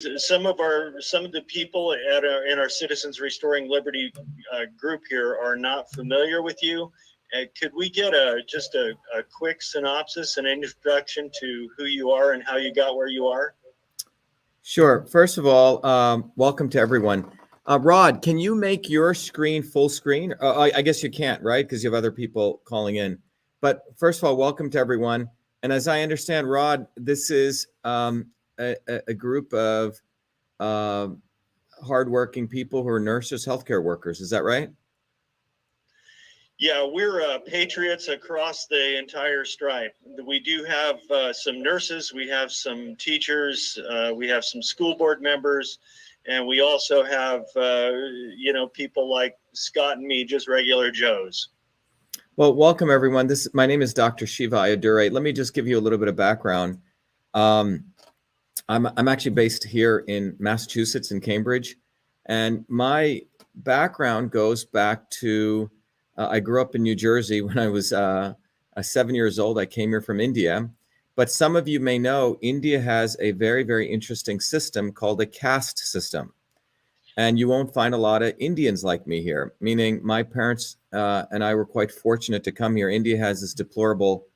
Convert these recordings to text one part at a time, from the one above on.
some of the people in our Citizens Restoring Liberty group here are not familiar with you. Could we get just a quick synopsis and introduction to who you are and how you got where you are? Sure. First of all, welcome to everyone. Rod, can you make your screen full screen? I guess you can't, right? Because you have other people calling in. But first of all, welcome to everyone. And as I understand, Rod, this is a group of hardworking people who are nurses, healthcare workers. Is that right? Yeah, we're patriots across the entire stripe. We do have some nurses, we have some teachers, we have some school board members, and we also have, people like Scott and me, just regular Joes. Well, welcome everyone. My name is Dr.SHIVA Ayadure. Let me just give you a little bit of background. I'm actually based here in Massachusetts, in Cambridge, and my background goes back to I grew up in New Jersey when I was 7 years old. I came here from India, but some of you may know India has a very, very interesting system called a caste system, and you won't find a lot of Indians like me here. Meaning, my parents and I were quite fortunate to come here. India has this deplorable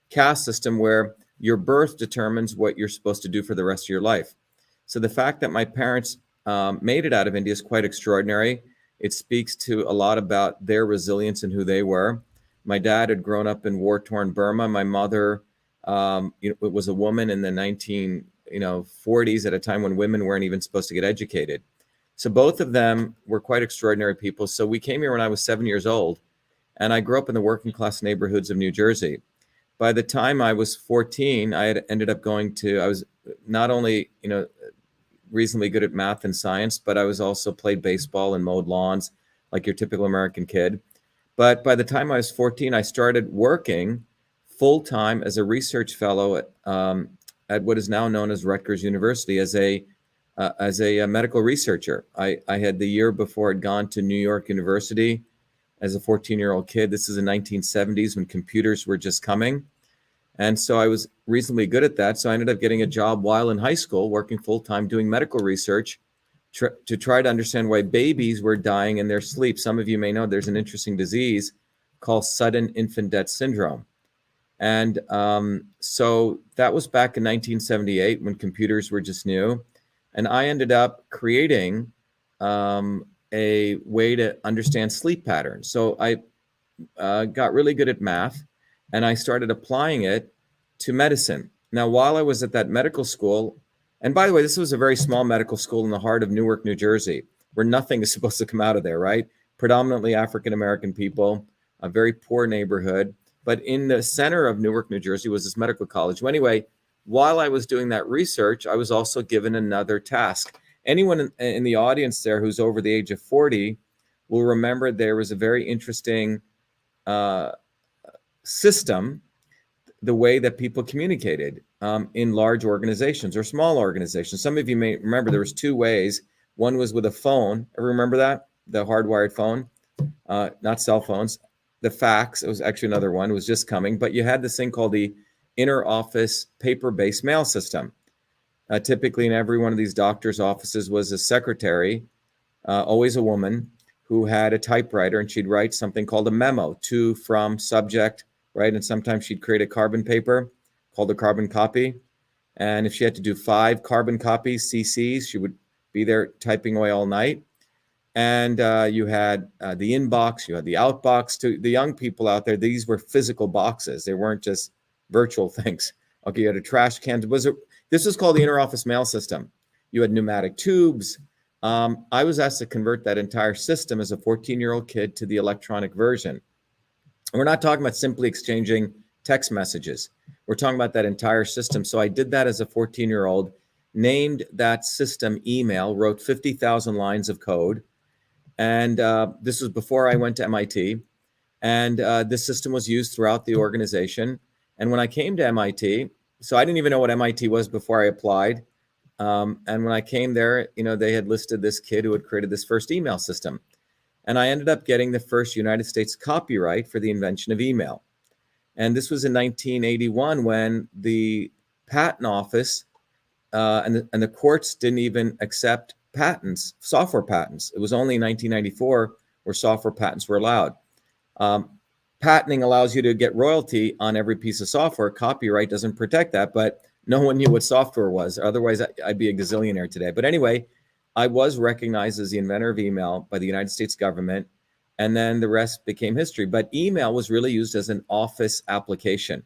caste system where your birth determines what you're supposed to do for the rest of your life. So the fact that my parents made it out of India is quite extraordinary. It speaks to a lot about their resilience and who they were. My dad had grown up in war-torn Burma. My mother was a woman in the 1940s at a time when women weren't even supposed to get educated. So both of them were quite extraordinary people. So we came here when I was 7 years old, and I grew up in the working class neighborhoods of New Jersey. By the time I was 14, I had ended up I was not only, reasonably good at math and science, but I was also played baseball and mowed lawns like your typical American kid. But by the time I was 14, I started working full-time as a research fellow at what is now known as Rutgers University as a medical researcher. I had the year before had gone to New York University as a 14-year-old kid. This is the 1970s when computers were just coming. And so I was reasonably good at that. So I ended up getting a job while in high school, working full-time, doing medical research to try to understand why babies were dying in their sleep. Some of you may know there's an interesting disease called sudden infant death syndrome. And so that was back in 1978 when computers were just new. And I ended up creating a way to understand sleep patterns. So I got really good at math, and I started applying it to medicine. Now, while I was at that medical school, and by the way, this was a very small medical school in the heart of Newark, New Jersey, where nothing is supposed to come out of there, right? Predominantly African-American people, a very poor neighborhood. But in the center of Newark, New Jersey was this medical college. Well, anyway, while I was doing that research, I was also given another task. Anyone in the audience there who's over the age of 40 will remember there was a very interesting system, the way that people communicated in large organizations or small organizations. Some of you may remember there was two ways. One was with a phone. Ever remember that? The hardwired phone, not cell phones. The fax, it was actually another one, was just coming. But you had this thing called the inter-office paper-based mail system. Typically in every one of these doctors' offices was a secretary, always a woman, who had a typewriter, and she'd write something called a memo, to, from, subject, right? And sometimes she'd create a carbon paper called a carbon copy. And if she had to do 5 carbon copies, CCs, she would be there typing away all night. And you had the inbox, you had the outbox. To the young people out there, these were physical boxes. They weren't just virtual things. Okay, you had a trash can. This was called the inter-office mail system. You had pneumatic tubes. I was asked to convert that entire system as a 14-year-old kid to the electronic version. We're not talking about simply exchanging text messages. We're talking about that entire system. So I did that as a 14-year-old, named that system email, wrote 50,000 lines of code. And this was before I went to MIT. And this system was used throughout the organization. And when I came to MIT, so I didn't even know what MIT was before I applied. And when I came there, they had listed this kid who had created this first email system. And I ended up getting the first United States copyright for the invention of email. And this was in 1981 when the patent office and the courts didn't even accept patents, software patents. It was only in 1994 where software patents were allowed. Patenting allows you to get royalty on every piece of software. Copyright doesn't protect that, but no one knew what software was. Otherwise, I'd be a gazillionaire today. But anyway, I was recognized as the inventor of email by the United States government, and then the rest became history. But email was really used as an office application.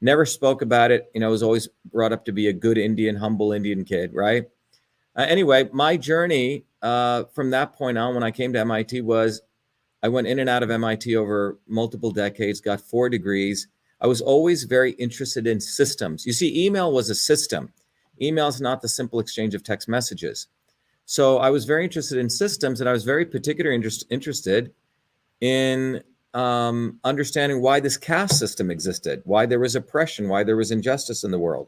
Never spoke about it. You know, I was always brought up to be a good Indian, humble Indian kid, right? Anyway, my journey from that point on when I came to MIT was I went in and out of MIT over multiple decades, got 4 degrees. I was always very interested in systems. You see, email was a system. Email is not the simple exchange of text messages. So I was very interested in systems, and I was very particularly interested in understanding why this caste system existed, why there was oppression, why there was injustice in the world.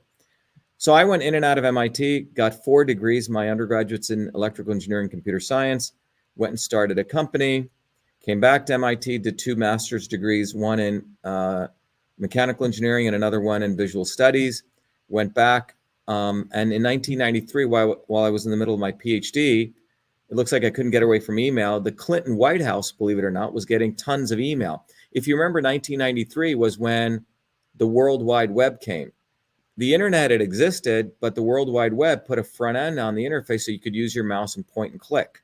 So I went in and out of MIT, got 4 degrees. My undergraduate's in electrical engineering, computer science, went and started a company, came back to MIT, did 2 master's degrees, one in mechanical engineering and another one in visual studies, went back. And in 1993, while I was in the middle of my PhD, it looks like I couldn't get away from email. The Clinton White House, believe it or not, was getting tons of email. If you remember, 1993 was when the World Wide Web came. The internet had existed, but the World Wide Web put a front end on the interface so you could use your mouse and point and click.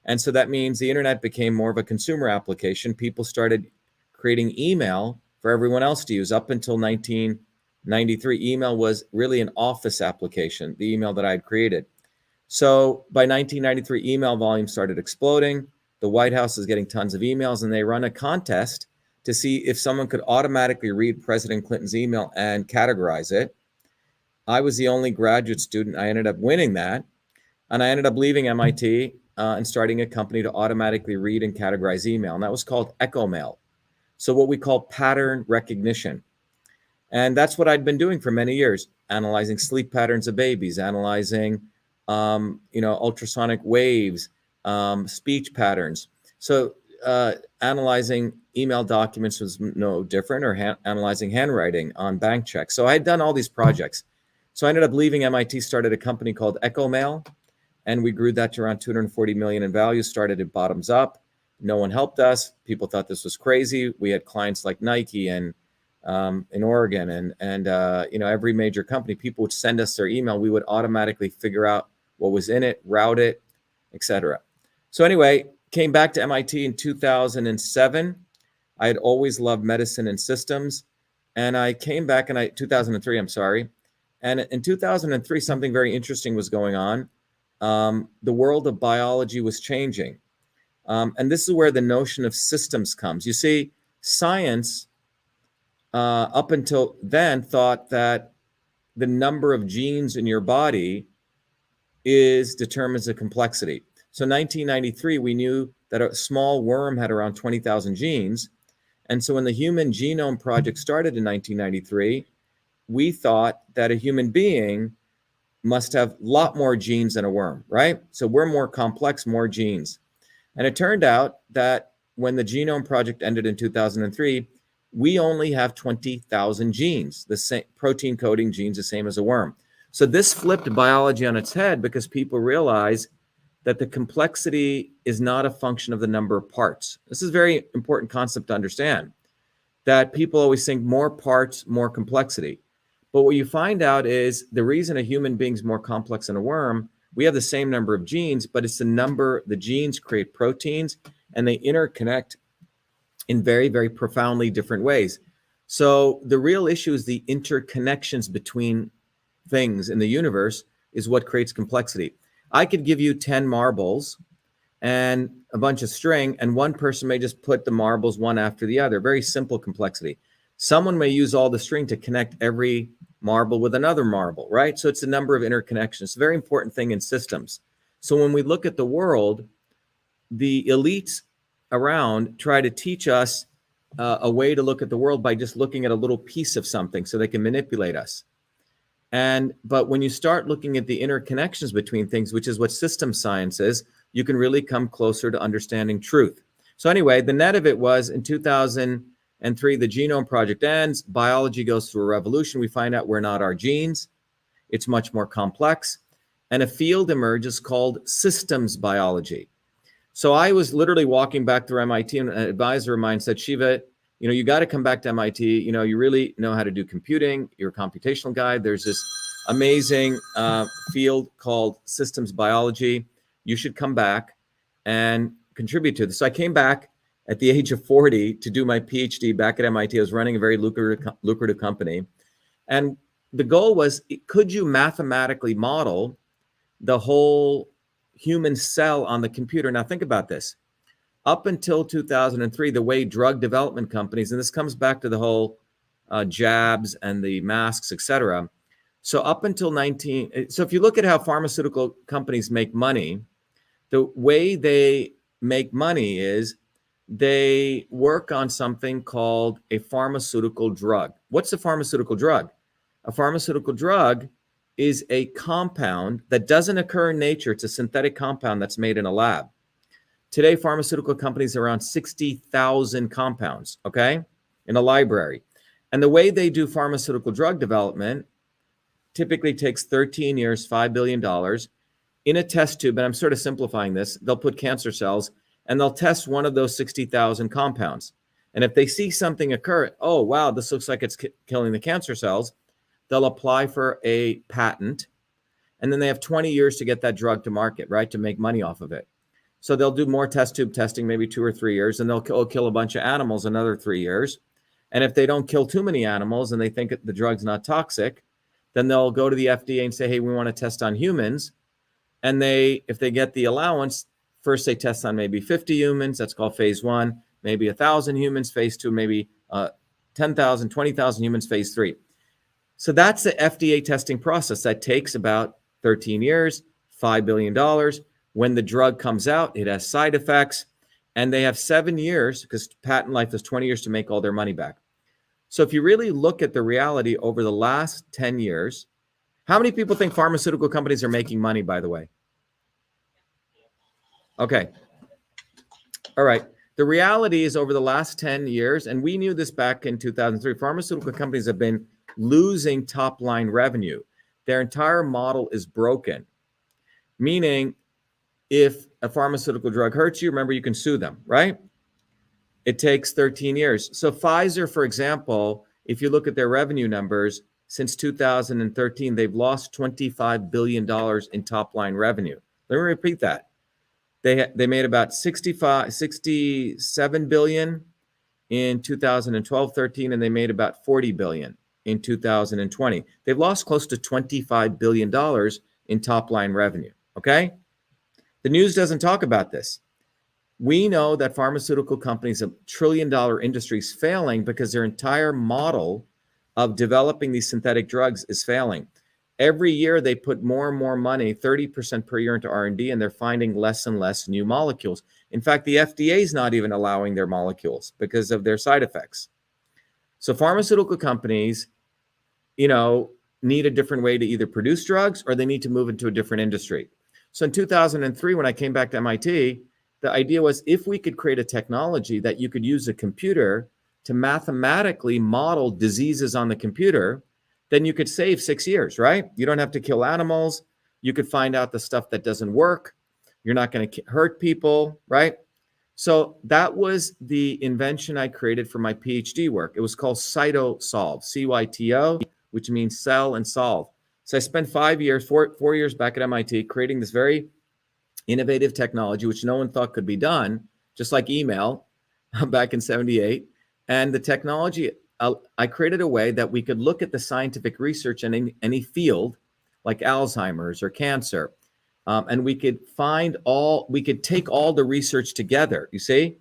And so that means the internet became more of a consumer application. People started creating email for everyone else to use. Up until 1993, email was really an office application, the email that I had created. So by 1993, email volume started exploding. The White House is getting tons of emails, and they run a contest to see if someone could automatically read President Clinton's email and categorize it. I was the only graduate student. I ended up winning that. And I ended up leaving MIT and starting a company to automatically read and categorize email. And that was called EchoMail. So what we call pattern recognition. And that's what I'd been doing for many years, analyzing sleep patterns of babies, analyzing ultrasonic waves, speech patterns. So analyzing email documents was no different, or analyzing handwriting on bank checks. So I had done all these projects. So I ended up leaving MIT, started a company called EchoMail, and we grew that to around 240 million in value, started it bottoms up. No one helped us. People thought this was crazy. We had clients like Nike and in Oregon and every major company. People would send us their email. We would automatically figure out what was in it, route it, etc. So anyway, came back to MIT in 2007. I had always loved medicine and systems. And I came back in 2003, I'm sorry. And in 2003, something very interesting was going on. The world of biology was changing. And this is where the notion of systems comes. You see, science up until then thought that the number of genes in your body determines the complexity. So 1993, we knew that a small worm had around 20,000 genes. And so when the Human Genome Project started in 1993, we thought that a human being must have a lot more genes than a worm, right? So we're more complex, more genes. And it turned out that when the Genome Project ended in 2003, we only have 20,000 genes, the same protein coding genes, the same as a worm. So this flipped biology on its head because people realize that the complexity is not a function of the number of parts. This is a very important concept to understand, that people always think more parts, more complexity. But what you find out is the reason a human being is more complex than a worm, we have the same number of genes, but it's the genes create proteins and they interconnect in very, very profoundly different ways. So the real issue is the interconnections between things in the universe is what creates complexity. I could give you 10 marbles and a bunch of string, and one person may just put the marbles one after the other. Very simple complexity. Someone may use all the string to connect every marble with another marble, right? So it's a number of interconnections. It's a very important thing in systems. So when we look at the world, the elites around try to teach us a way to look at the world by just looking at a little piece of something so they can manipulate us. But when you start looking at the interconnections between things, which is what system science is, you can really come closer to understanding truth. So anyway, the net of it was in 2003, the Genome Project ends, biology goes through a revolution. We find out we're not our genes. It's much more complex. And a field emerges called systems biology. So I was literally walking back through MIT, and an advisor of mine said, Shiva, you got to come back to MIT. You really know how to do computing. You're a computational guy. There's this amazing field called systems biology. You should come back and contribute to this. So I came back at the age of 40 to do my PhD back at MIT. I was running a very lucrative company. And the goal was, could you mathematically model the whole human cell on the computer? Now think about this. Up until 2003, the way drug development companies, and this comes back to the whole jabs and the masks, et cetera. So up until so if you look at how pharmaceutical companies make money, the way they make money is they work on something called a pharmaceutical drug. What's a pharmaceutical drug? A pharmaceutical drug is a compound that doesn't occur in nature. It's a synthetic compound that's made in a lab. Today, pharmaceutical companies are around 60,000 compounds, okay, in a library. And the way they do pharmaceutical drug development typically takes 13 years, $5 billion in a test tube. And I'm sort of simplifying this. They'll put cancer cells and they'll test one of those 60,000 compounds. And if they see something occur, oh, wow, this looks like it's killing the cancer cells, they'll apply for a patent. And then they have 20 years to get that drug to market, right, to make money off of it. So they'll do more test tube testing, maybe 2 or 3 years, and they'll kill a bunch of animals another 3 years. And if they don't kill too many animals and they think the drug's not toxic, then they'll go to the FDA and say, hey, we want to test on humans. And if they get the allowance, first they test on maybe 50 humans, that's called phase 1, maybe 1,000 humans, phase 2, maybe 10,000, 20,000 humans, phase 3. So that's the FDA testing process. That takes about 13 years, $5 billion. When the drug comes out, it has side effects, and they have 7 years, because patent life is 20 years, to make all their money back. So if you really look at the reality over the last 10 years, how many people think pharmaceutical companies are making money, by the way? Okay. All right. The reality is over the last 10 years, and we knew this back in 2003, pharmaceutical companies have been losing top line revenue. Their entire model is broken, meaning if a pharmaceutical drug hurts you, remember, you can sue them, right? It takes 13 years. So Pfizer, for example, if you look at their revenue numbers, since 2013, they've lost $25 billion in top line revenue. Let me repeat that. They made about 67 billion in 2012-13, and they made about 40 billion in 2020. They've lost close to $25 billion in top line revenue, okay? The news doesn't talk about this. We know that pharmaceutical companies, a trillion-dollar industries, failing because their entire model of developing these synthetic drugs is failing. Every year they put more and more money, 30% per year, into R&D, and they're finding less and less new molecules. In fact, the FDA is not even allowing their molecules because of their side effects. So pharmaceutical companies, need a different way to either produce drugs or they need to move into a different industry. So in 2003, when I came back to MIT, the idea was, if we could create a technology that you could use a computer to mathematically model diseases on the computer, then you could save 6 years, right? You don't have to kill animals. You could find out the stuff that doesn't work. You're not going to hurt people, right? So that was the invention I created for my PhD work. It was called CytoSolve, C-Y-T-O, which means cell and solve. So I spent 4 years back at MIT creating this very innovative technology, which no one thought could be done, just like email back in 78. And the technology, I created a way that we could look at the scientific research in any field, like Alzheimer's or cancer, and we could take all the research together, you see,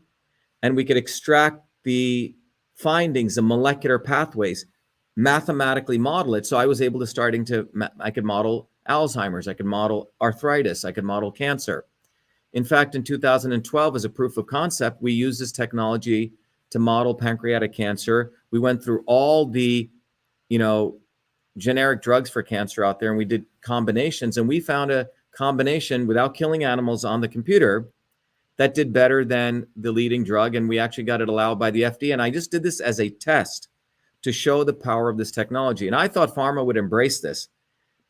and we could extract the findings, the molecular pathways, mathematically model it. So I was able to I could model Alzheimer's, I could model arthritis, I could model cancer. In fact, in 2012, as a proof of concept, we used this technology to model pancreatic cancer. We went through all the, generic drugs for cancer out there, and we did combinations, and we found a combination without killing animals on the computer that did better than the leading drug, and we actually got it allowed by the FDA. And I just did this as a test to show the power of this technology. And I thought pharma would embrace this,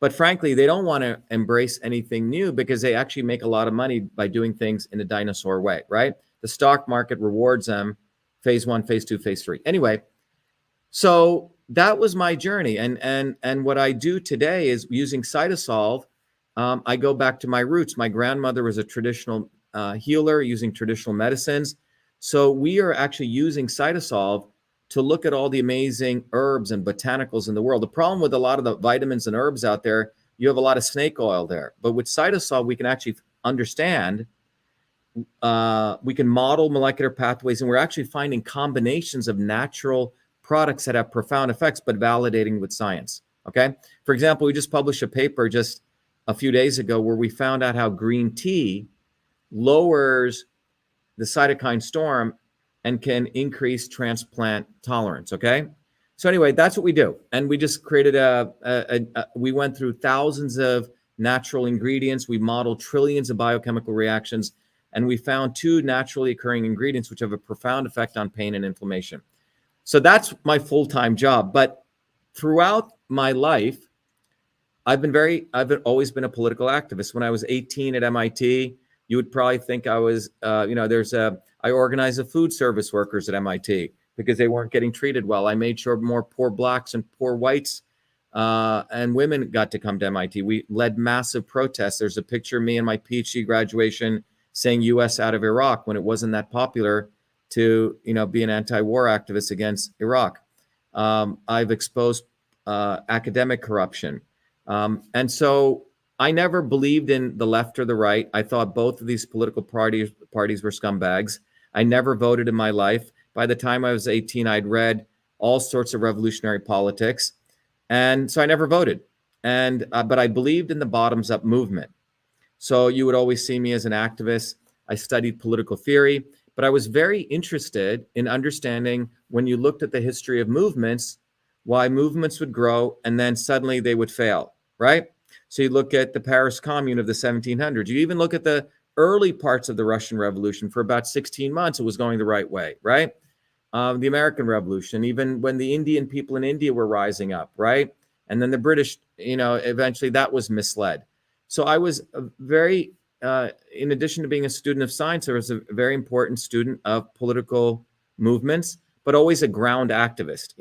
But frankly, they don't want to embrace anything new because they actually make a lot of money by doing things in a dinosaur way, right? The stock market rewards them phase 1, phase 2, phase 3. Anyway, so that was my journey. And what I do today is using CytoSolve. I go back to my roots. My grandmother was a traditional healer using traditional medicines. So we are actually using CytoSolve to look at all the amazing herbs and botanicals in the world. The problem with a lot of the vitamins and herbs out there, you have a lot of snake oil there. But with CytoSolve, we can actually understand, we can model molecular pathways, and we're actually finding combinations of natural products that have profound effects, but validating with science, okay? For example, we just published a paper just a few days ago where we found out how green tea lowers the cytokine storm and can increase transplant tolerance, okay? So anyway, that's what we do. And we just created we went through thousands of natural ingredients. We modeled trillions of biochemical reactions, and we found 2 naturally occurring ingredients which have a profound effect on pain and inflammation. So that's my full-time job. But throughout my life, I've always been a political activist. When I was 18 at MIT, you would probably think I was, I organized the food service workers at MIT because they weren't getting treated well. I made sure more poor blacks and poor whites and women got to come to MIT. We led massive protests. There's a picture of me in my PhD graduation saying US out of Iraq when it wasn't that popular to be an anti-war activist against Iraq. I've exposed academic corruption. And so I never believed in the left or the right. I thought both of these political parties were scumbags. I never voted in my life. By the time I was 18, I'd read all sorts of revolutionary politics. And so I never voted. But I believed in the bottoms-up movement. So you would always see me as an activist. I studied political theory. But I was very interested in understanding, when you looked at the history of movements, why movements would grow and then suddenly they would fail, right? So you look at the Paris Commune of the 1700s. You even look at the early parts of the Russian Revolution. For about 16 months, it was going the right way, right? The American Revolution, even when the Indian people in India were rising up, right? And then the British, eventually that was misled. So I was very... in addition to being a student of science, I was a very important student of political movements, but always a ground activist,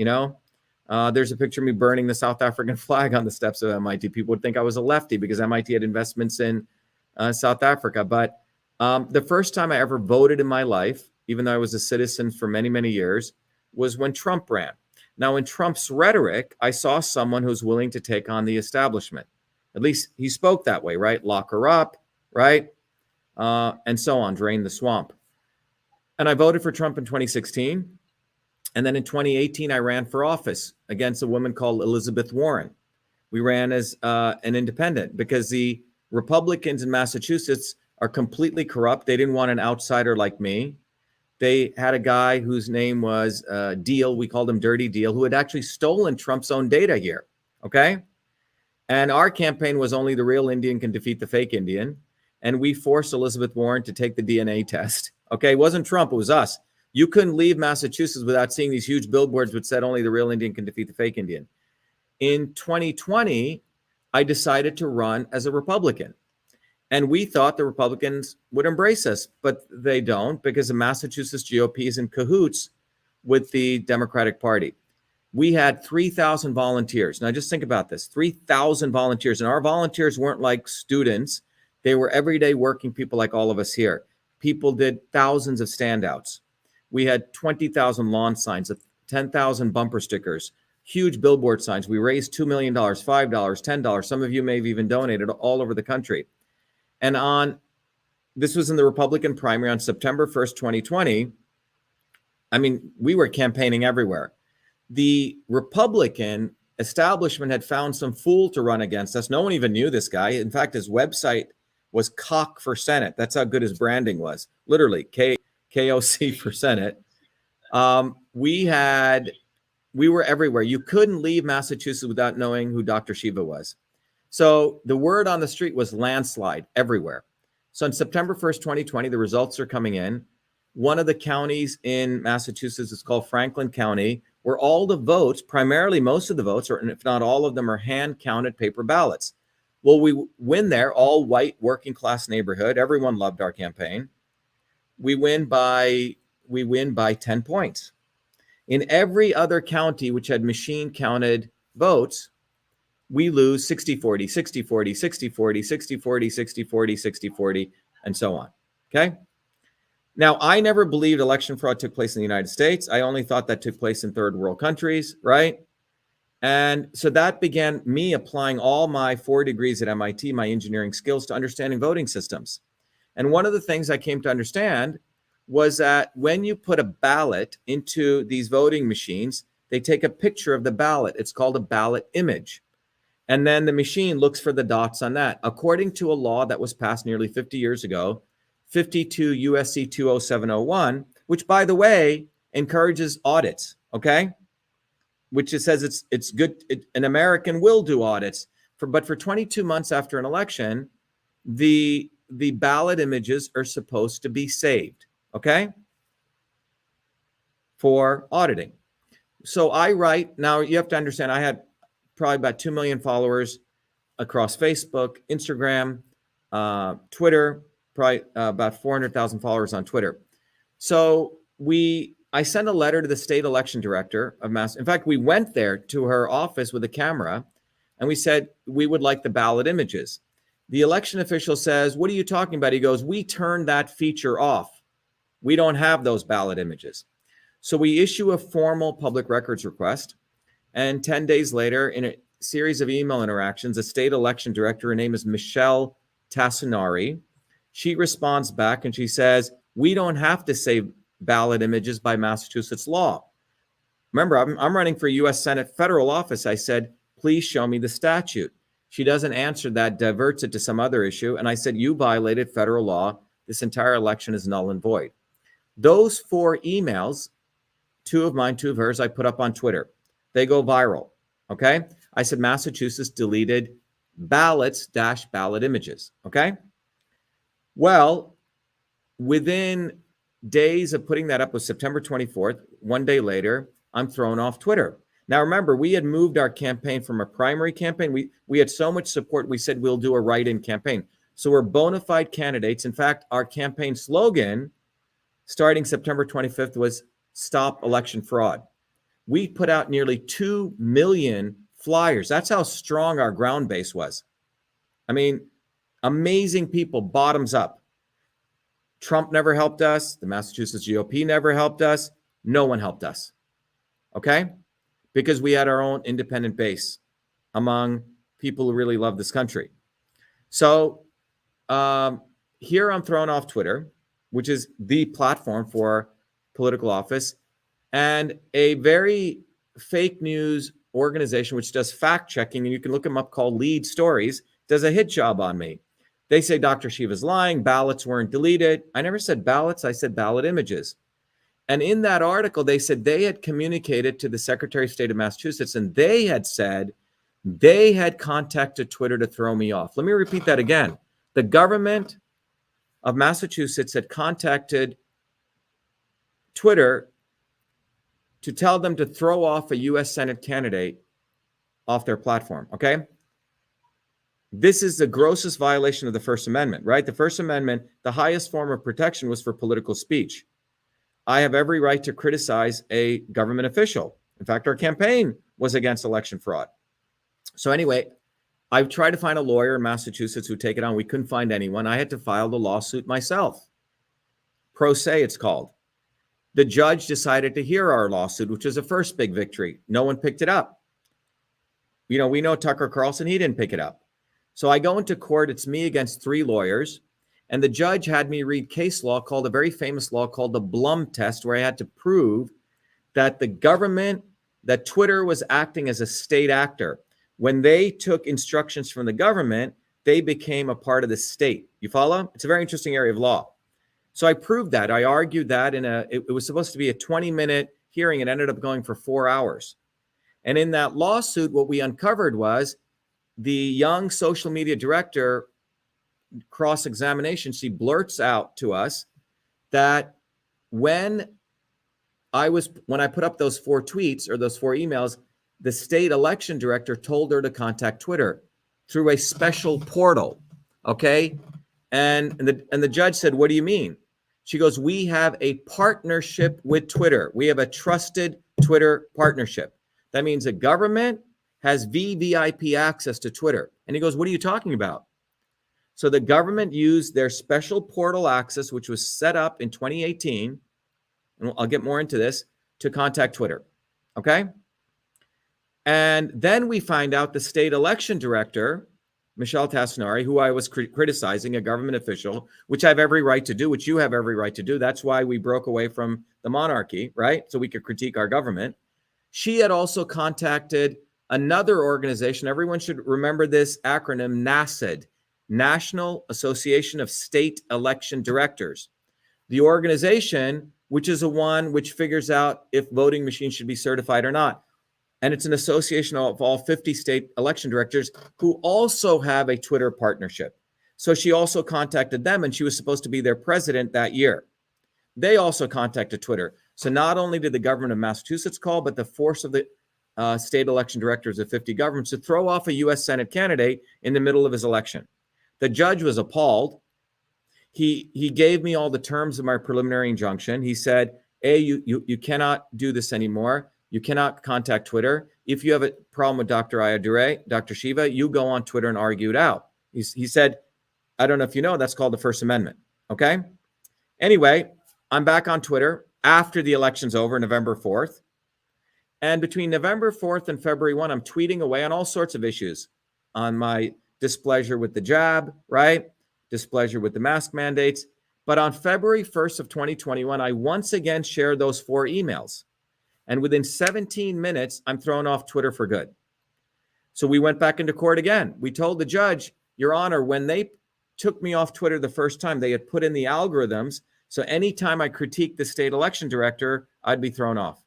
There's a picture of me burning the South African flag on the steps of MIT. People would think I was a lefty because MIT had investments in South Africa. But the first time I ever voted in my life, even though I was a citizen for many, many years, was when Trump ran. Now, in Trump's rhetoric, I saw someone who's willing to take on the establishment. At least he spoke that way, right? Lock her up, right? And so on, drain the swamp. And I voted for Trump in 2016. And then in 2018, I ran for office against a woman called Elizabeth Warren. We ran as an independent because the Republicans in Massachusetts are completely corrupt. They didn't want an outsider like me. They had a guy whose name was Deal. We called him Dirty Deal, who had actually stolen Trump's own data here. Okay. And our campaign was only the real Indian can defeat the fake Indian. And we forced Elizabeth Warren to take the DNA test. Okay. It wasn't Trump. It was us. You couldn't leave Massachusetts without seeing these huge billboards which said only the real Indian can defeat the fake Indian. In 2020, I decided to run as a Republican. And we thought the Republicans would embrace us, but they don't, because the Massachusetts GOP is in cahoots with the Democratic Party. We had 3,000 volunteers. Now just think about this, 3,000 volunteers. And our volunteers weren't like students. They were everyday working people like all of us here. People did thousands of standouts. We had 20,000 lawn signs, 10,000 bumper stickers, huge billboard signs. We raised $2 million, $5, $10. Some of you may have even donated all over the country. And this was in the Republican primary on September 1st, 2020. I mean, we were campaigning everywhere. The Republican establishment had found some fool to run against us. No one even knew this guy. In fact, his website was Cock for Senate. That's how good his branding was. Literally, KOC for Senate. We were everywhere. You couldn't leave Massachusetts without knowing who Dr.SHIVA was. So the word on the street was landslide everywhere. So on September 1st, 2020, the results are coming in. One of the counties in Massachusetts is called Franklin County. where all the votes, primarily most of the votes, or if not all of them, are hand-counted paper ballots. Well, we win there, all white working class neighborhood. Everyone loved our campaign. We win by 10 points. In every other county which had machine counted votes, we lose 60-40, 60-40, 60-40, 60-40, 60-40, 60-40, and so on. Okay? Now, I never believed election fraud took place in the United States. I only thought that took place in third world countries, right? And so that began me applying all my 4 degrees at MIT, my engineering skills, to understanding voting systems. And one of the things I came to understand was that when you put a ballot into these voting machines, they take a picture of the ballot. It's called a ballot image. And then the machine looks for the dots on that. According to a law that was passed nearly 50 years ago, 52 USC 20701, which, by the way, encourages audits, okay? Which it says it's good. An American will do audits. But for 22 months after an election, the ballot images are supposed to be saved, okay? For auditing. So I write, now you have to understand, I had probably about 2 million followers across Facebook, Instagram, Twitter, probably about 400,000 followers on Twitter. So I sent a letter to the state election director of Mass. In fact, we went there to her office with a camera and we said, we would like the ballot images. The election official says, what are you talking about? He goes, we turned that feature off. We don't have those ballot images. So we issue a formal public records request. And 10 days later, in a series of email interactions, the state election director, her name is Michelle Tassinari, she responds back and she says, we don't have to save ballot images by Massachusetts law. Remember, I'm running for U.S. Senate federal office. I said, please show me the statute. She doesn't answer that, diverts it to some other issue. And I said, you violated federal law. This entire election is null and void. Those 4 emails, 2 of mine, 2 of hers, I put up on Twitter. They go viral, okay? I said, Massachusetts deleted ballots-ballot images, okay? Well, within days of putting that up was September 24th. 1 day later, I'm thrown off Twitter. Now, remember, we had moved our campaign from a primary campaign. We had so much support, we said we'll do a write-in campaign. So we're bona fide candidates. In fact, our campaign slogan, starting September 25th, was Stop Election Fraud. We put out nearly 2 million flyers. That's how strong our ground base was. I mean, amazing people, bottoms up. Trump never helped us. The Massachusetts GOP never helped us. No one helped us, okay? Because we had our own independent base among people who really love this country. So here I'm thrown off Twitter, which is the platform for political office, and a very fake news organization which does fact checking, and you can look them up, called Lead Stories, does a hit job on me. They say Dr. Shiva's lying, ballots weren't deleted. I never said ballots, I said ballot images. And in that article, they said they had communicated to the Secretary of State of Massachusetts, and they had said they had contacted Twitter to throw me off. Let me repeat that again. The government of Massachusetts had contacted Twitter to tell them to throw off a U.S. Senate candidate off their platform, okay? This is the grossest violation of the First Amendment, right? The First Amendment, the highest form of protection was for political speech. I have every right to criticize a government official. In fact, our campaign was against election fraud. So anyway, I've tried to find a lawyer in Massachusetts who take it on. We couldn't find anyone. I had to file the lawsuit myself. Pro se, it's called. The judge decided to hear our lawsuit, which was a first big victory. No one picked it up. You know, we know Tucker Carlson, he didn't pick it up. So I go into court, it's me against 3 lawyers, and the judge had me read case law called, a very famous law called the Blum test, where I had to prove that the government, that Twitter was acting as a state actor. When they took instructions from the government, they became a part of the state. You follow? It's a very interesting area of law. So I proved that. I argued that it was supposed to be a 20-minute hearing. It ended up going for 4 hours. And in that lawsuit, what we uncovered was the young social media director, cross-examination, she blurts out to us that when when I put up those 4 tweets or those 4 emails, the state election director told her to contact Twitter through a special portal. Okay. And the judge said, what do you mean? She goes, we have a partnership with Twitter. We have a trusted Twitter partnership. That means the government has VVIP access to Twitter. And he goes, what are you talking about? So the government used their special portal access, which was set up in 2018, and I'll get more into this, to contact Twitter. Okay? And then we find out the state election director, Michelle Tassinari, who I was criticizing, a government official, which I have every right to do, which you have every right to do. That's why we broke away from the monarchy, right? So we could critique our government. She had also contacted another organization. Everyone should remember this acronym, NASED, National Association of State Election Directors. The organization, which is the one which figures out if voting machines should be certified or not. And it's an association of all 50 state election directors who also have a Twitter partnership. So she also contacted them, and she was supposed to be their president that year. They also contacted Twitter. So not only did the government of Massachusetts call, but the force of the state election directors of 50 governments to throw off a U.S. Senate candidate in the middle of his election. The judge was appalled. He gave me all the terms of my preliminary injunction. He said, A, you cannot do this anymore. You cannot contact Twitter. If you have a problem with Dr. Shiva, you go on Twitter and argue it out. He said, I don't know if you know, that's called the First Amendment. Okay? Anyway, I'm back on Twitter after the election's over, November 4th. And between November 4th and February 1, I'm tweeting away on all sorts of issues, on my displeasure with the jab, right? Displeasure with the mask mandates. But on February 1st of 2021, I once again shared those 4 emails. And within 17 minutes, I'm thrown off Twitter for good. So we went back into court again. We told the judge, Your Honor, when they took me off Twitter the first time, they had put in the algorithms. So anytime I critiqued the state election director, I'd be thrown off.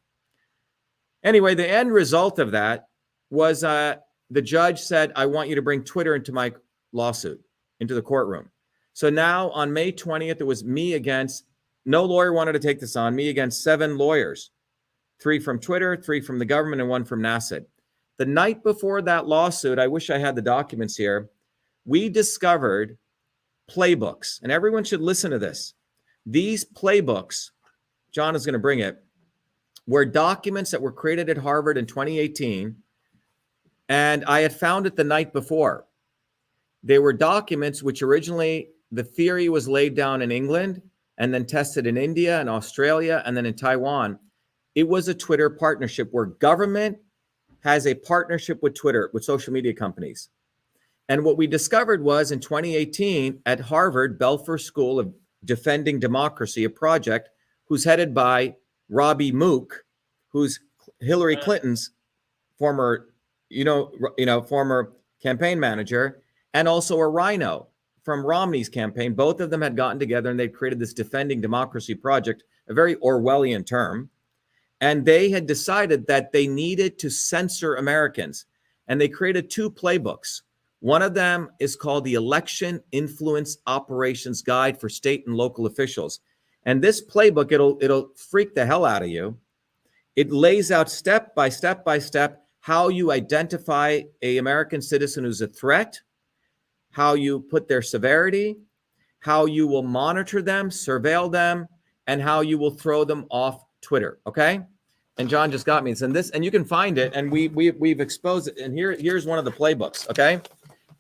Anyway, the end result of that was the judge said, I want you to bring Twitter into my lawsuit, into the courtroom. So now on May 20th, it was me against, no lawyer wanted to take this on, me against 7 lawyers. 3 from Twitter, 3 from the government, and 1 from NASED. The night before that lawsuit, I wish I had the documents here, we discovered playbooks, and everyone should listen to this. These playbooks, John is going to bring it, were documents that were created at Harvard in 2018, and I had found it the night before. They were documents which originally, the theory was laid down in England, and then tested in India and Australia, and then in Taiwan. It was a Twitter partnership where government has a partnership with Twitter, with social media companies. And what we discovered was in 2018 at Harvard, Belfer School of Defending Democracy, a project who's headed by Robbie Mook, who's Hillary Clinton's former, former campaign manager, and also a rhino from Romney's campaign. Both of them had gotten together and they created this Defending Democracy project, a very Orwellian term. And they had decided that they needed to censor Americans. And they created 2 playbooks. One of them is called the Election Influence Operations Guide for State and Local Officials. And this playbook, it'll freak the hell out of you. It lays out step by step how you identify an American citizen who's a threat, how you put their severity, how you will monitor them, surveil them, and how you will throw them off Twitter, okay? And John just got me. It's in this, and you can find it, and we've exposed it. And here's one of the playbooks, okay?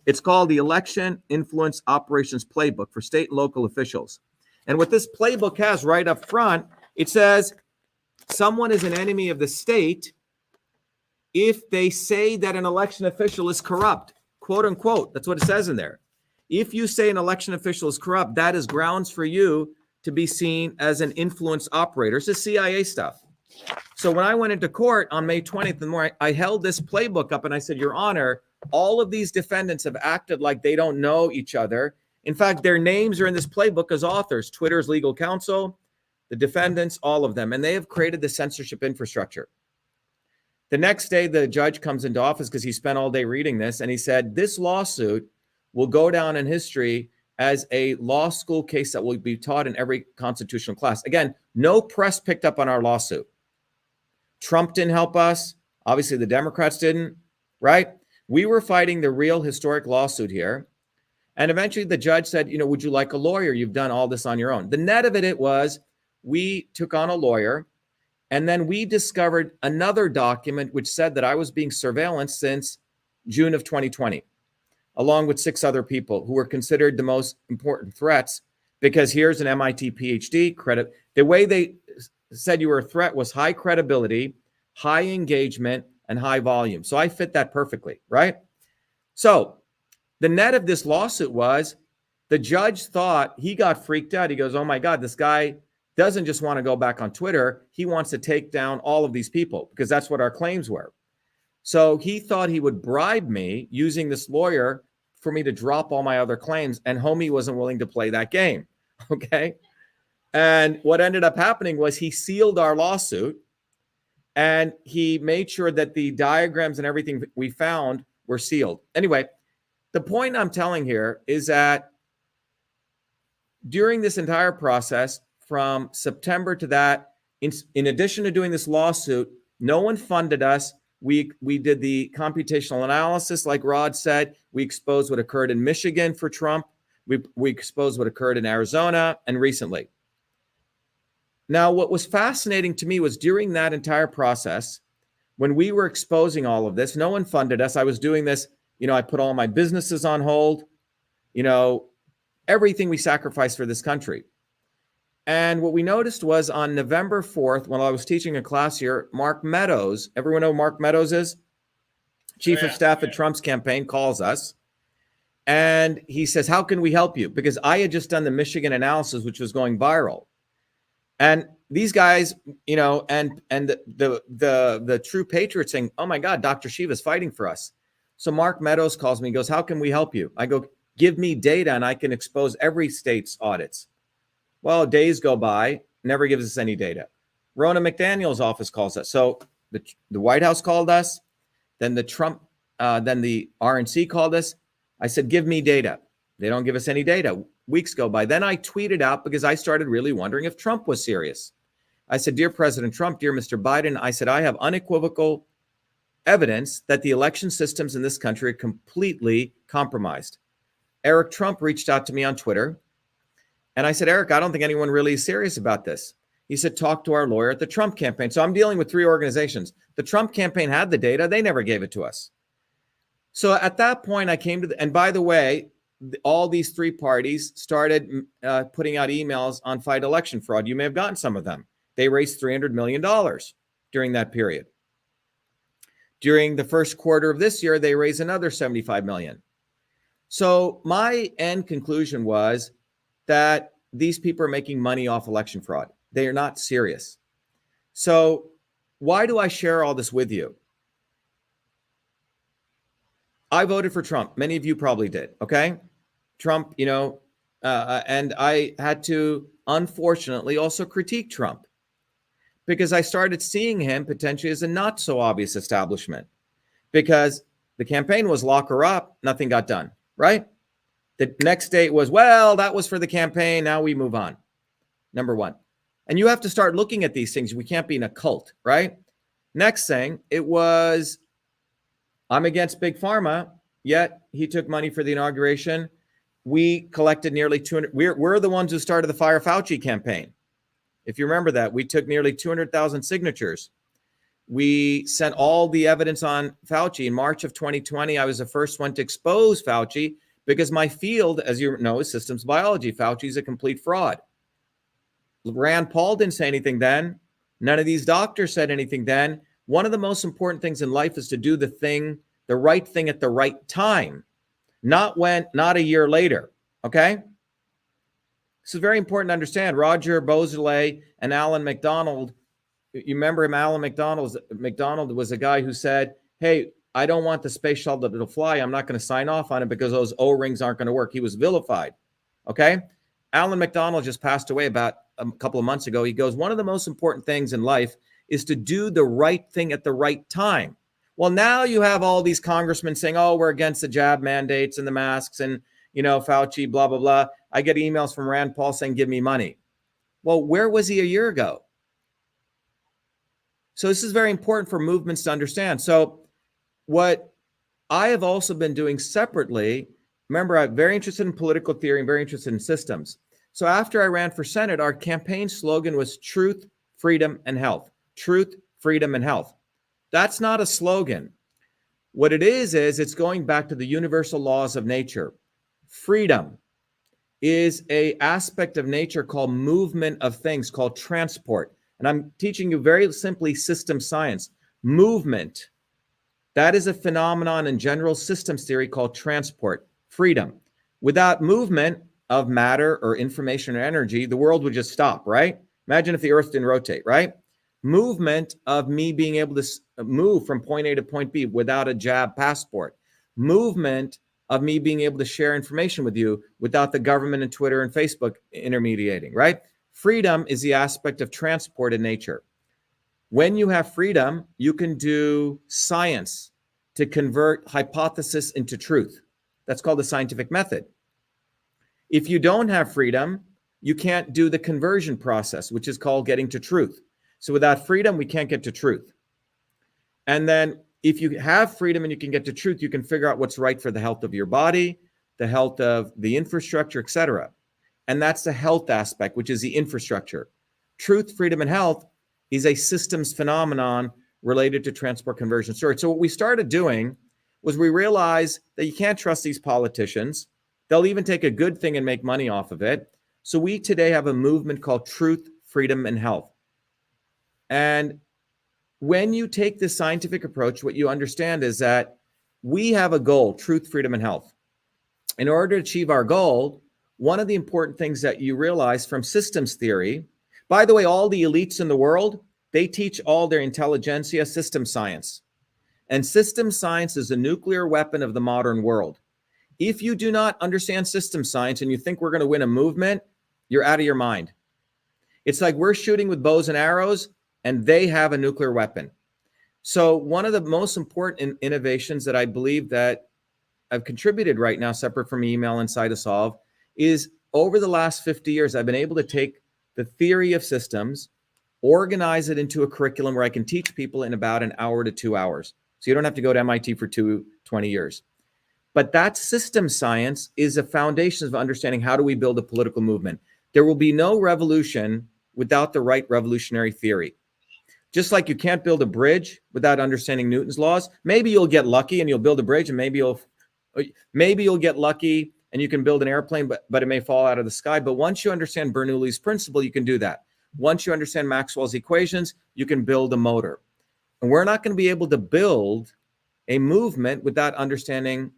It's called the Election Influence Operations Playbook for State and Local Officials. And what this playbook has right up front, it says someone is an enemy of the state if they say that an election official is corrupt, quote unquote. That's what it says in there. If you say an election official is corrupt, that is grounds for you to be seen as an influence operator. It's the CIA stuff. So when I went into court on May 20th in the morning, I held this playbook up and I said, Your Honor, all of these defendants have acted like they don't know each other. In fact, their names are in this playbook as authors, Twitter's legal counsel, the defendants, all of them. And they have created the censorship infrastructure. The next day, the judge comes into office because he spent all day reading this. And he said, this lawsuit will go down in history as a law school case that will be taught in every constitutional class. Again, no press picked up on our lawsuit. Trump didn't help us. Obviously, the Democrats didn't, right? We were fighting the real historic lawsuit here. And eventually the judge said, would you like a lawyer? You've done all this on your own. The net of it was we took on a lawyer, and then we discovered another document which said that I was being surveillanced since June of 2020, along with 6 other people who were considered the most important threats, because here's an MIT PhD credit. The way they said you were a threat was high credibility, high engagement, and high volume. So I fit that perfectly, right? So the net of this lawsuit was the judge thought, he got freaked out. He goes, oh my God, this guy doesn't just want to go back on Twitter. He wants to take down all of these people because that's what our claims were. So he thought he would bribe me using this lawyer for me to drop all my other claims. And homie wasn't willing to play that game. Okay. And what ended up happening was he sealed our lawsuit, and he made sure that the diagrams and everything we found were sealed. Anyway, the point I'm telling here is that during this entire process, from September to that, in addition to doing this lawsuit, no one funded us. We did the computational analysis, like Rod said. We exposed what occurred in Michigan for Trump. We exposed what occurred in Arizona and recently. Now, what was fascinating to me was during that entire process, when we were exposing all of this, no one funded us. I was doing this, I put all my businesses on hold, everything we sacrificed for this country. And what we noticed was on November 4th, when I was teaching a class here, Mark Meadows, everyone know who Mark Meadows is? Chief of Staff at Trump's campaign, calls us. And he says, how can we help you? Because I had just done the Michigan analysis, which was going viral. And these guys, and the true patriots saying, oh my God, Dr. Shiva is fighting for us. So Mark Meadows calls me and goes, how can we help you? I go, give me data and I can expose every state's audits. Well, days go by, never gives us any data. Ronna McDaniel's office calls us. So the White House called us, then the RNC called us. I said, give me data. They don't give us any data. Weeks go by. Then I tweeted out because I started really wondering if Trump was serious. I said, dear President Trump, dear Mr. Biden, I said, I have unequivocal evidence that the election systems in this country are completely compromised. Eric Trump reached out to me on Twitter. And I said, Eric, I don't think anyone really is serious about this. He said, talk to our lawyer at the Trump campaign. So I'm dealing with 3 organizations. The Trump campaign had the data. They never gave it to us. So at that point, I came to and by the way, all these 3 parties started putting out emails on fight election fraud. You may have gotten some of them. They raised $300 million during that period. During the first quarter of this year, they raised another $75 million. So my end conclusion was that these people are making money off election fraud. They are not serious. So why do I share all this with you? I voted for Trump. Many of you probably did. Okay. Trump, and I had to, unfortunately, also critique Trump because I started seeing him potentially as a not so obvious establishment, because the campaign was lock her up. Nothing got done. Right. The next day it was, well, that was for the campaign. Now we move on. Number one. And you have to start looking at these things. We can't be in a cult. Right. Next thing, it was, I'm against Big Pharma, yet he took money for the inauguration. We collected nearly 200. We're the ones who started the Fire Fauci campaign. If you remember that, we took nearly 200,000 signatures. We sent all the evidence on Fauci. In March of 2020, I was the first one to expose Fauci because my field, as you know, is systems biology. Fauci is a complete fraud. Rand Paul didn't say anything then. None of these doctors said anything then. One of the most important things in life is to do the right thing at the right time, not a year later. Okay. This is very important to understand. Roger Beausoleil and Alan McDonald, you remember him, Alan McDonald was a guy who said, hey, I don't want the space shuttle to fly. I'm not going to sign off on it because those O-rings aren't going to work. He was vilified. Okay. Alan McDonald just passed away about a couple of months ago. He goes, one of the most important things in life is to do the right thing at the right time. Well, now you have all these congressmen saying, oh, we're against the jab mandates and the masks and, Fauci, blah, blah, blah. I get emails from Rand Paul saying, give me money. Well, where was he a year ago? So this is very important for movements to understand. So what I have also been doing separately, remember, I'm very interested in political theory and very interested in systems. So after I ran for Senate, our campaign slogan was truth, freedom, and health. Truth, freedom, and health. That's not a slogan. What it is it's going back to the universal laws of nature. Freedom is an aspect of nature called movement of things, called transport. And I'm teaching you very simply system science. Movement, that is a phenomenon in general systems theory called transport. Freedom. Without movement of matter or information or energy, the world would just stop, right? Imagine if the earth didn't rotate, right? Movement of me being able to move from point A to point B without a jab passport. Movement of me being able to share information with you without the government and Twitter and Facebook intermediating, right? Freedom is the aspect of transport in nature. When you have freedom, you can do science to convert hypothesis into truth. That's called the scientific method. If you don't have freedom, you can't do the conversion process, which is called getting to truth. So without freedom, we can't get to truth. And then if you have freedom and you can get to truth, you can figure out what's right for the health of your body, the health of the infrastructure, etc. And that's the health aspect, which is the infrastructure. Truth, freedom, and health is a systems phenomenon related to transport conversion storage. So what we started doing was we realized that you can't trust these politicians. They'll even take a good thing and make money off of it. So we today have a movement called Truth, Freedom, and Health. And when you take this scientific approach, what you understand is that we have a goal, truth, freedom, and health. In order to achieve our goal, one of the important things that you realize from systems theory, by the way, all the elites in the world, they teach all their intelligentsia system science. And system science is a nuclear weapon of the modern world. If you do not understand system science and you think we're going to win a movement, you're out of your mind. It's like we're shooting with bows and arrows, and they have a nuclear weapon. So one of the most important innovations that I believe that I've contributed right now, separate from email and CytoSolve, is over the last 50 years, I've been able to take the theory of systems, organize it into a curriculum where I can teach people in about an hour to 2 hours. So you don't have to go to MIT for 20 years. But that system science is a foundation of understanding how do we build a political movement. There will be no revolution without the right revolutionary theory. Just like you can't build a bridge without understanding Newton's laws. Maybe you'll get lucky and you'll build a bridge, and maybe you'll get lucky and you can build an airplane, but it may fall out of the sky. But once you understand Bernoulli's principle, you can do that. Once you understand Maxwell's equations, you can build a motor. And we're not going to be able to build a movement without understanding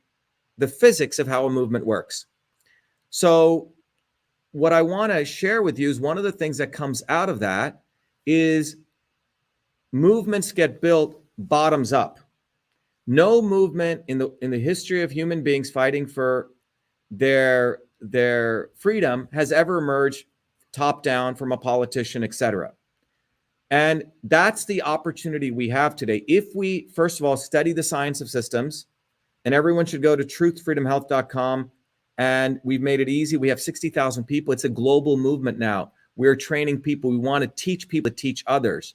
the physics of how a movement works. So what I want to share with you is one of the things that comes out of that is movements get built bottoms up. No movement in the history of human beings fighting for their freedom has ever emerged top down from a politician, etc. And that's the opportunity we have today. If we, first of all, study the science of systems, and everyone should go to truthfreedomhealth.com, and we've made it easy. We have 60,000 people. It's a global movement now. We're training people. We want to teach people to teach others.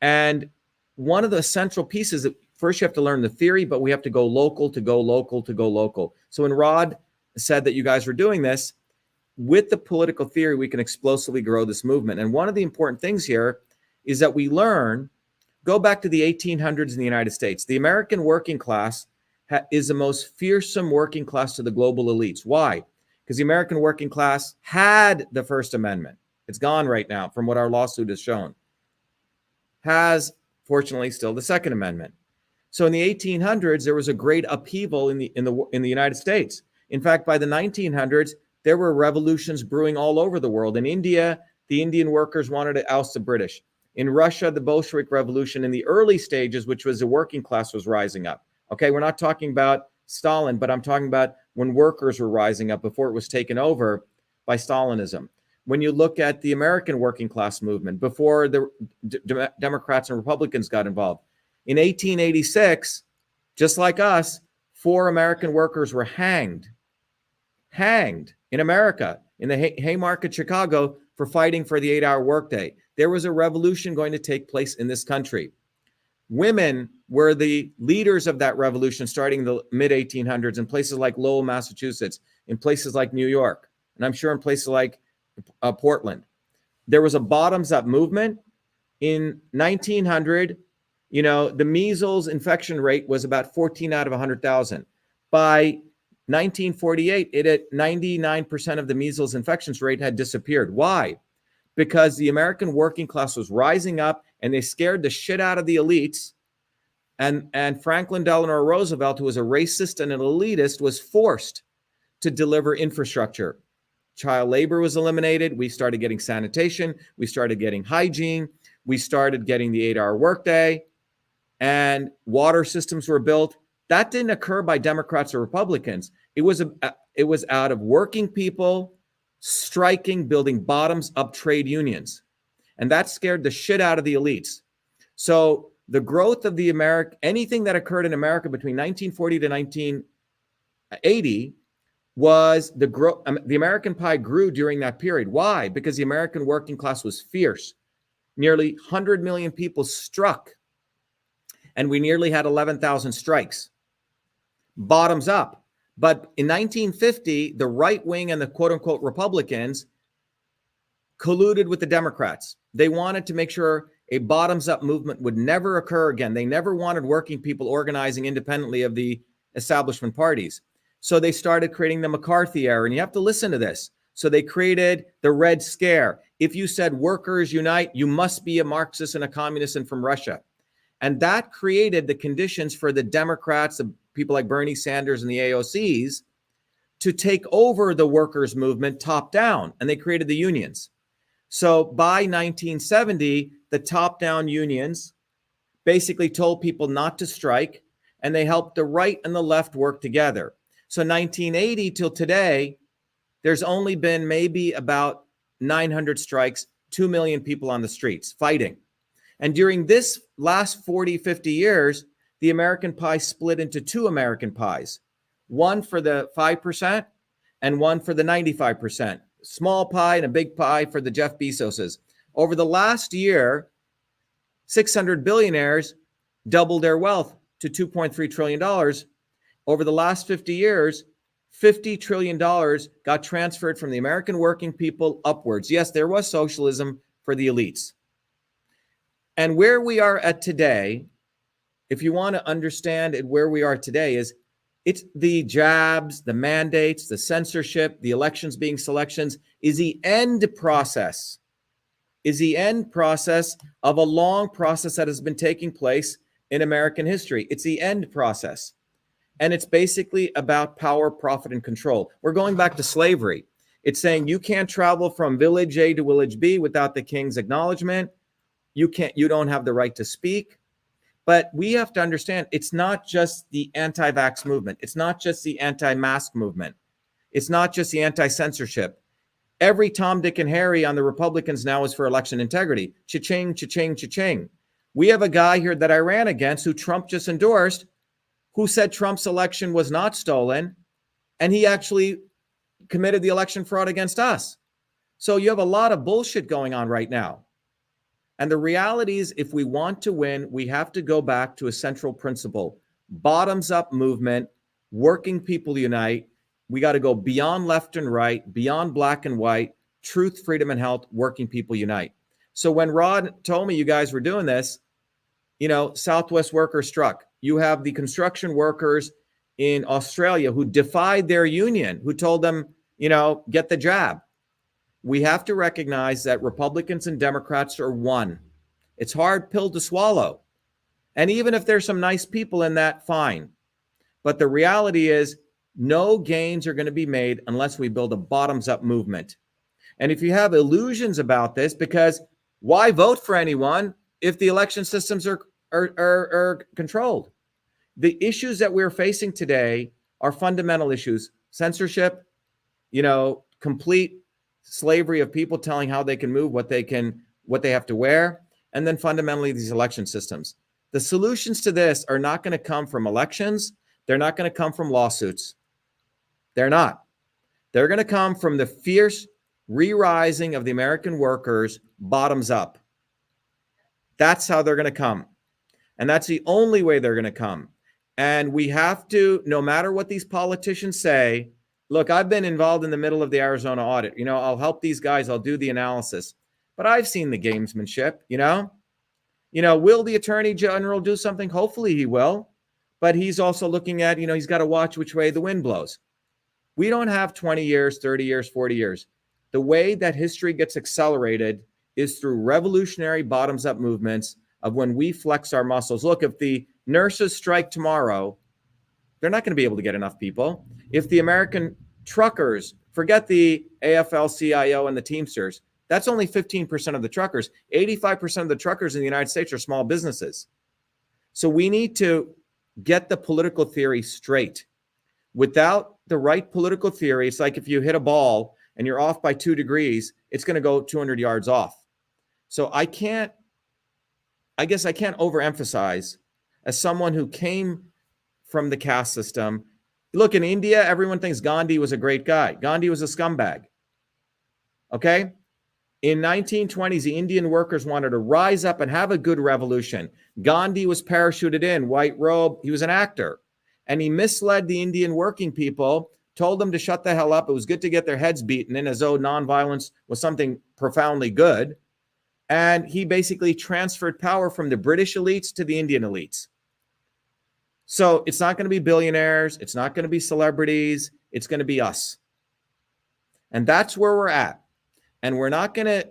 And one of the central pieces, first you have to learn the theory, but we have to go local to go local to go local. So when Rod said that you guys were doing this, with the political theory, we can explosively grow this movement. And one of the important things here is that we learn, go back to the 1800s in the United States. The American working class is the most fearsome working class to the global elites. Why? Because the American working class had the First Amendment. It's gone right now from what our lawsuit has shown. Has, fortunately, still the Second Amendment. So in the 1800s, there was a great upheaval in the United States. In fact, by the 1900s, there were revolutions brewing all over the world. In India, the Indian workers wanted to oust the British. In Russia, the Bolshevik Revolution in the early stages, which was the working class, was rising up. Okay, we're not talking about Stalin, but I'm talking about when workers were rising up before it was taken over by Stalinism. When you look at the American working class movement, before the Democrats and Republicans got involved. In 1886, just like us, 4 American workers were hanged in America. in the Haymarket, Chicago, for fighting for the 8-hour workday. There was a revolution going to take place in this country. Women were the leaders of that revolution starting in the mid-1800s in places like Lowell, Massachusetts, in places like New York, and I'm sure in places like Portland. There was a bottoms-up movement. In 1900, the measles infection rate was about 14 out of 100,000. By 1948, it at 99% of the measles infections rate had disappeared. Why? Because the American working class was rising up and they scared the shit out of the elites. And Franklin Delano Roosevelt, who was a racist and an elitist, was forced to deliver infrastructure. Child labor was eliminated. We started getting sanitation. We started getting hygiene. We started getting the 8-hour workday, and water systems were built. That didn't occur by Democrats or Republicans. It was out of working people striking, building bottoms-up trade unions. And that scared the shit out of the elites. So the growth of anything that occurred in America between 1940 to 1980 was the American pie grew during that period. Why? Because the American working class was fierce. Nearly 100 million people struck, and we nearly had 11,000 strikes. Bottoms up. But in 1950, the right wing and the quote-unquote Republicans colluded with the Democrats. They wanted to make sure a bottoms-up movement would never occur again. They never wanted working people organizing independently of the establishment parties. So they started creating the McCarthy era, and you have to listen to this. So they created the Red Scare. If you said workers unite, you must be a Marxist and a communist and from Russia. And that created the conditions for the Democrats, the people like Bernie Sanders and the AOCs, to take over the workers' movement top down, and they created the unions. So by 1970, the top-down unions basically told people not to strike, and they helped the right and the left work together. So 1980 till today, there's only been maybe about 900 strikes, 2 million people on the streets fighting. And during this last 40, 50 years, the American pie split into two American pies, one for the 5% and one for the 95%. Small pie and a big pie for the Jeff Bezoses. Over the last year, 600 billionaires doubled their wealth to $2.3 trillion. Over the last 50 years, $50 trillion got transferred from the American working people upwards. Yes, there was socialism for the elites. And where we are at today, if you want to understand it, where we are today is it's the jabs, the mandates, the censorship, the elections being selections is the end process, of a long process that has been taking place in American history. It's the end process. And it's basically about power, profit, and control. We're going back to slavery. It's saying you can't travel from village A to village B without the king's acknowledgement. You don't have the right to speak. But we have to understand it's not just the anti-vax movement. It's not just the anti-mask movement. It's not just the anti-censorship. Every Tom, Dick, and Harry on the Republicans now is for election integrity. Cha-ching, cha-ching, cha-ching. We have a guy here that I ran against who Trump just endorsed, who said Trump's election was not stolen, and he actually committed the election fraud against us. So you have a lot of bullshit going on right now. And the reality is, if we want to win, we have to go back to a central principle. Bottoms-up movement, working people unite. We got to go beyond left and right, beyond black and white, truth, freedom, and health, working people unite. So when Rod told me you guys were doing this, Southwest workers struck. You have the construction workers in Australia who defied their union, who told them, get the jab. We have to recognize that Republicans and Democrats are one. It's a hard pill to swallow. And even if there's some nice people in that, fine. But the reality is no gains are going to be made unless we build a bottoms-up movement. And if you have illusions about this, because why vote for anyone if the election systems are controlled? The issues that we're facing today are fundamental issues. Censorship, complete slavery of people telling how they can move, what they have to wear, and then fundamentally these election systems. The solutions to this are not going to come from elections. They're not going to come from lawsuits. They're not. They're going to come from the fierce re-rising of the American workers bottoms up. That's how they're going to come. And that's the only way they're going to come. And we have to, no matter what these politicians say, look, I've been involved in the middle of the Arizona audit. You know, I'll help these guys. I'll do the analysis. But I've seen the gamesmanship, you know? Will the attorney general do something? Hopefully he will. But he's also looking at, he's got to watch which way the wind blows. We don't have 20 years, 30 years, 40 years. The way that history gets accelerated is through revolutionary bottoms-up movements of when we flex our muscles. Look, if the nurses strike tomorrow, they're not going to be able to get enough people. If the American truckers, forget the AFL-CIO and the Teamsters, that's only 15% of the truckers. 85% of the truckers in the United States are small businesses. So we need to get the political theory straight. Without the right political theory, it's like if you hit a ball and you're off by 2 degrees, it's going to go 200 yards off. So I guess I can't overemphasize, as someone who came from the caste system. Look, in India, everyone thinks Gandhi was a great guy. Gandhi was a scumbag. Okay? In 1920s, the Indian workers wanted to rise up and have a good revolution. Gandhi was parachuted in, white robe. He was an actor. And he misled the Indian working people, told them to shut the hell up. It was good to get their heads beaten in, as though nonviolence was something profoundly good. And he basically transferred power from the British elites to the Indian elites. So it's not going to be billionaires. It's not going to be celebrities. It's going to be us. And that's where we're at. And we're not going to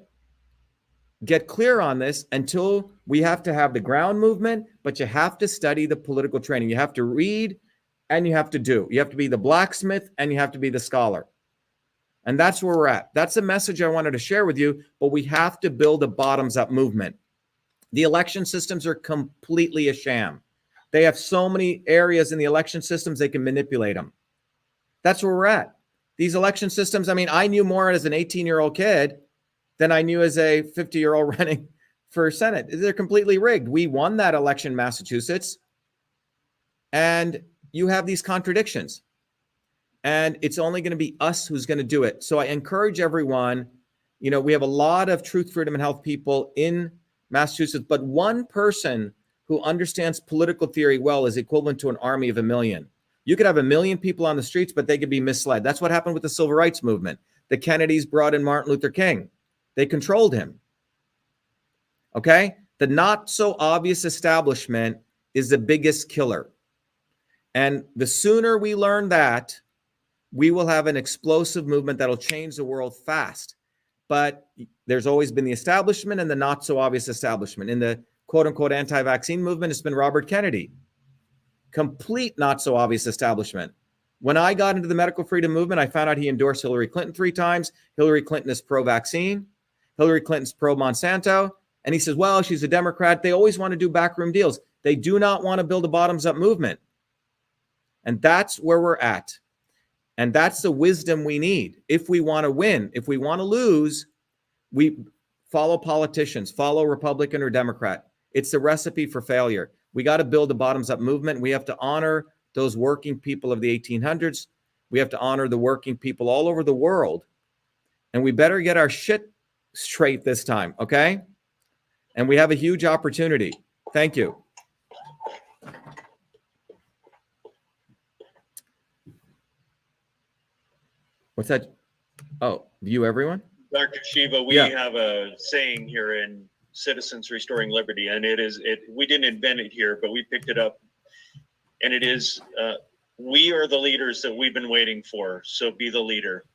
get clear on this until we have to have the ground movement, but you have to study the political training. You have to read and you have to do. You have to be the blacksmith and you have to be the scholar. And that's where we're at. That's a message I wanted to share with you, but we have to build a bottoms-up movement. The election systems are completely a sham. They have so many areas in the election systems, they can manipulate them. That's where we're at. These election systems, I mean, I knew more as an 18-year-old kid than I knew as a 50-year-old running for Senate. They're completely rigged. We won that election in Massachusetts, and you have these contradictions. And it's only going to be us who's going to do it. So I encourage everyone, we have a lot of truth, freedom, and health people in Massachusetts, but one person who understands political theory well is equivalent to an army of 1 million. You could have 1 million people on the streets, but they could be misled. That's what happened with the civil rights movement. The Kennedys brought in Martin Luther King. They controlled him. Okay? The not so obvious establishment is the biggest killer. And the sooner we learn that, we will have an explosive movement that'll change the world fast. But there's always been the establishment and the not so obvious establishment. In the quote unquote anti-vaccine movement, it's been Robert Kennedy. Complete not so obvious establishment. When I got into the medical freedom movement, I found out he endorsed Hillary Clinton 3 times. Hillary Clinton is pro-vaccine. Hillary Clinton's pro-Monsanto. And he says, well, she's a Democrat. They always want to do backroom deals. They do not want to build a bottoms-up movement. And that's where we're at. And that's the wisdom we need. If we want to win, if we want to lose, we follow politicians, follow Republican or Democrat. It's the recipe for failure. We got to build a bottoms-up movement. We have to honor those working people of the 1800s. We have to honor the working people all over the world. And we better get our shit straight this time, okay? And we have a huge opportunity. Thank you. What's that? Oh, you, everyone? Dr. Shiva, we have a saying here in Citizens Restoring Liberty, and we didn't invent it here, but we picked it up. And it is, we are the leaders that we've been waiting for. So be the leader.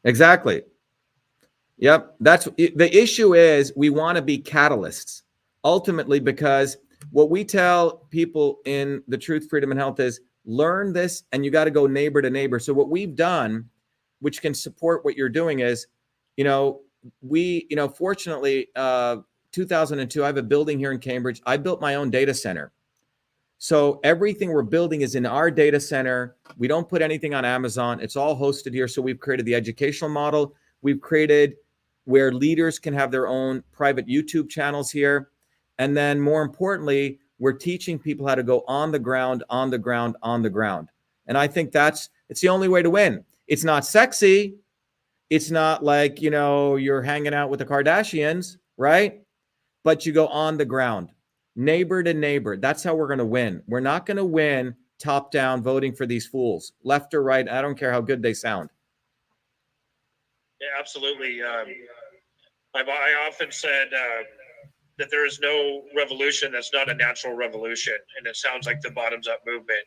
Exactly. Yep. That's the issue is we want to be catalysts ultimately, because what we tell people in the Truth, Freedom, and Health is learn this and you got to go neighbor to neighbor. So what we've done, which can support what you're doing, is, fortunately, 2002, I have a building here in Cambridge. I built my own data center. So everything we're building is in our data center. We don't put anything on Amazon. It's all hosted here. So we've created the educational model. We've created where leaders can have their own private YouTube channels here. And then more importantly, we're teaching people how to go on the ground, on the ground, on the ground. And I think it's the only way to win. It's not sexy. It's not like, you know, you're hanging out with the Kardashians, right? But you go on the ground, neighbor to neighbor. That's how we're going to win. We're not going to win top down voting for these fools, left or right. I don't care how good they sound. Yeah, absolutely. I often said that there is no revolution that's not a natural revolution, and it sounds like the bottoms-up movement.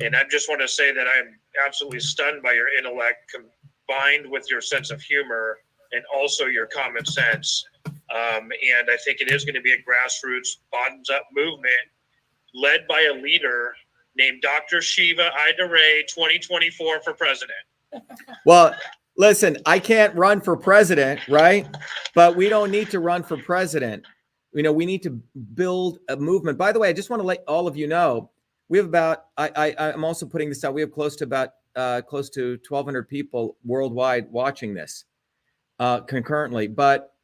And I just want to say that I'm absolutely stunned by your intellect combined with your sense of humor and also your common sense. And I think it is going to be a grassroots bottoms-up movement led by a leader named Dr.SHIVA 2024 for president. Well, listen, I can't run for president, right? But we don't need to run for president. You know, we need to build a movement. By the way, I just want to let all of you know, we have about, I'm also putting this out, we have close to 1,200 people worldwide watching this concurrently. But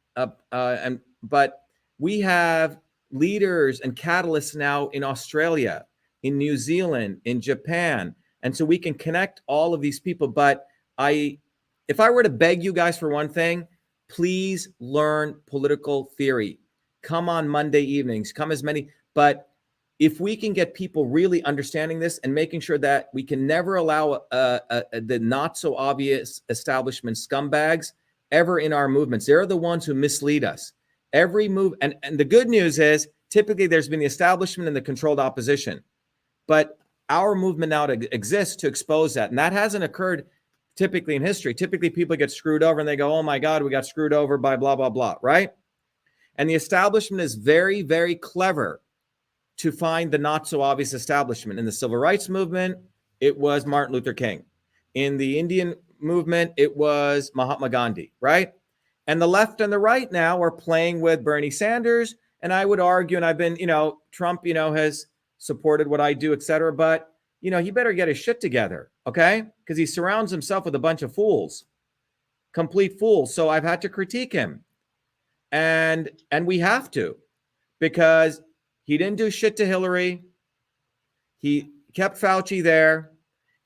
we have leaders and catalysts now in Australia, in New Zealand, in Japan. And so we can connect all of these people. But if I were to beg you guys for one thing, please learn political theory. Come on Monday evenings, come as many. But if we can get people really understanding this and making sure that we can never allow the not so obvious establishment scumbags ever in our movements. They're the ones who mislead us. Every move, and the good news is typically there's been the establishment and the controlled opposition. But our movement now exists to expose that. And that hasn't occurred typically in history. Typically people get screwed over and they go, oh my God, we got screwed over by blah, blah, blah, right? And the establishment is very, very clever to find the not so obvious establishment. In the civil rights movement, it was Martin Luther King. In the Indian movement, it was Mahatma Gandhi, right? And the left and the right now are playing with Bernie Sanders. And I would argue, and I've been, Trump, has supported what I do, et cetera. But, he better get his shit together, okay? Because he surrounds himself with a bunch of fools, complete fools. So I've had to critique him. And we have to, because he didn't do shit to Hillary. He kept Fauci there.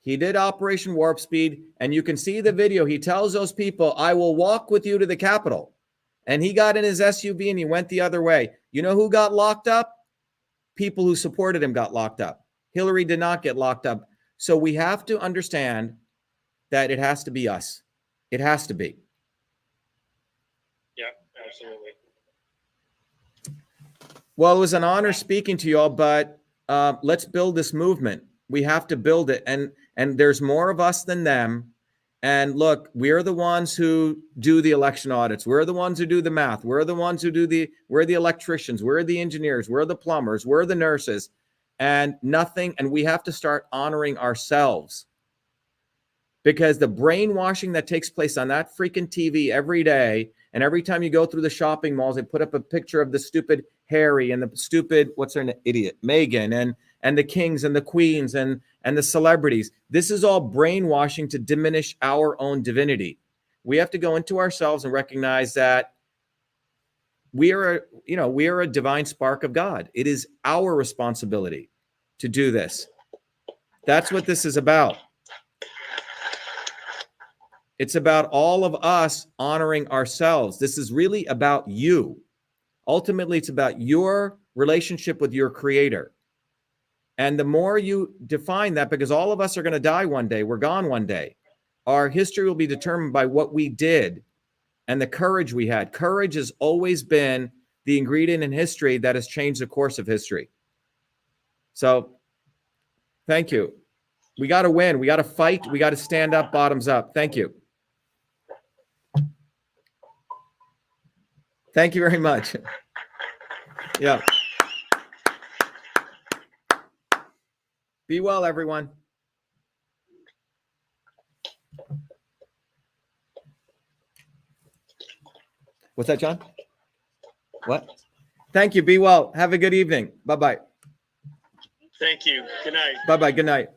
He did Operation Warp Speed. And you can see the video. He tells those people, I will walk with you to the Capitol. And he got in his SUV and he went the other way. You know who got locked up? People who supported him got locked up. Hillary did not get locked up. So we have to understand that it has to be us. It has to be. Yeah, absolutely. Well, it was an honor speaking to you all, but let's build this movement. We have to build it. And there's more of us than them. And look, we're the ones who do the election audits. We're the ones who do the math. We're the ones who we're the electricians. We're the engineers. We're the plumbers. We're the nurses. And we have to start honoring ourselves. Because the brainwashing that takes place on that freaking TV every day, and every time you go through the shopping malls, they put up a picture of the stupid Harry and the stupid, what's her name, idiot, Meghan, and the kings and the queens and the celebrities. This is all brainwashing to diminish our own divinity. We have to go into ourselves and recognize that we are a divine spark of God. It is our responsibility to do this. That's what this is about. It's about all of us honoring ourselves. This is really about you. Ultimately, it's about your relationship with your creator. And the more you define that, because all of us are going to die one day, we're gone one day. Our history will be determined by what we did and the courage we had. Courage has always been the ingredient in history that has changed the course of history. So, thank you. We got to win. We got to fight. We got to stand up, bottoms up. Thank you. Thank you very much. Yeah. Be well, everyone. What's that, John? What? Thank you. Be well. Have a good evening. Bye-bye. Thank you. Good night. Bye-bye. Good night.